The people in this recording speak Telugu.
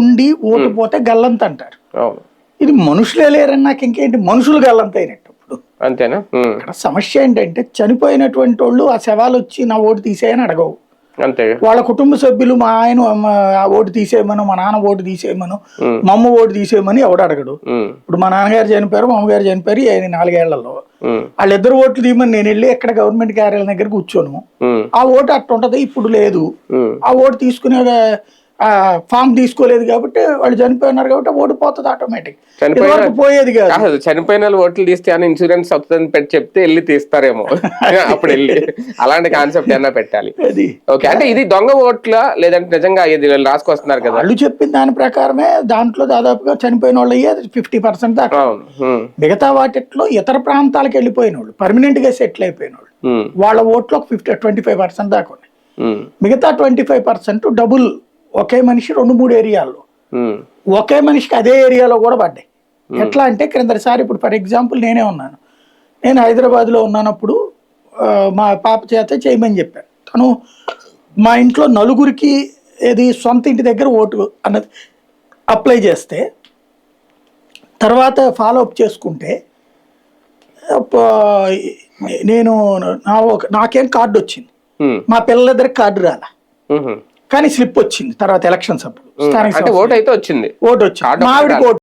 ఉండి ఓటు పోతే గల్లంత అంటారు. ఇది మనుషులే లేరని నాకు ఇంకేంటి, మనుషులు గల్లంత అయినట్టు. ఇప్పుడు అంతేనా? ఇక్కడ సమస్య ఏంటంటే చనిపోయినటువంటి వాళ్ళు ఆ శవాలు వచ్చి నా ఓటు తీసేయని అడగవు. అంతే, వాళ్ళ కుటుంబ సభ్యులు మా ఆయన ఓటు తీసేయమను, మా నాన్న ఓటు తీసేయమను, మా అమ్మ ఓటు తీసేయమని ఎవడు అడగడు. ఇప్పుడు మా నాన్నగారు చనిపోయారు, మా అమ్మగారు చనిపోయారు 4 ఏళ్లలో. వాళ్ళిద్దరు ఓట్లు తీయమని నేను వెళ్ళి ఎక్కడ గవర్నమెంట్ కార్యాలయం దగ్గర కూర్చోను. ఆ ఓటు అట్ట ఉంటది. ఇప్పుడు లేదు. ఆ ఓటు తీసుకునే ఫామ్ తీసుకోలేదు కాబట్టి వాళ్ళు చనిపోయినారు కాబట్టి ఓటు పోతుంది ఆటోమేటిక్. పోయేది కాదు. చనిపోయిన ఓట్లు తీస్తే అని ఇన్సూరెన్స్ అవుతుందని పెట్టి చెప్తే వెళ్ళి తీస్తారేమో అప్పుడు వెళ్ళి అలాంటి కాన్సెప్ట్ ఏమన్నా పెట్టాలి. ఓకే, అంటే ఇది దొంగ ఓట్ల లేదంటే నిజంగా ఇది రాసుకొస్తున్నారు కదా? వాళ్ళు చెప్పిన దాని ప్రకారమే దాంట్లో దాదాపుగా చనిపోయిన వాళ్ళు 50% దాకా. మిగతా వాటిలో ఇతర ప్రాంతాలకు వెళ్ళిపోయిన వాళ్ళు, పర్మనెంట్ గా సెటిల్ అయిపోయిన వాళ్ళు, వాళ్ళ ఓట్లో 25% దాకా ఉన్నాయి. మిగతా 25% డబుల్, ఒకే మనిషి 2-3 ఏరియాల్లో, ఒకే మనిషికి అదే ఏరియాలో కూడా పడ్డాయి. ఎట్లా అంటే క్రిందసారి ఇప్పుడు ఫర్ ఎగ్జాంపుల్ నేనే ఉన్నాను, నేను హైదరాబాద్లో ఉన్నానప్పుడు మా పాప చేత చేయమని చెప్పాను. తను మా ఇంట్లో నలుగురికి ఏది సొంత ఇంటి దగ్గర ఓటు అన్నది అప్లై చేస్తే తర్వాత ఫాలోఅప్ చేసుకుంటే నేను నాకేం కార్డు వచ్చింది, మా పిల్లల దగ్గర కార్డు రాలా, కానీ స్లిప్ వచ్చింది తర్వాత ఎలక్షన్స్ అప్పుడు. స్థానిక ఓటు అయితే వచ్చింది, ఓటు వచ్చింది, మా ఆవిడకి ఓటు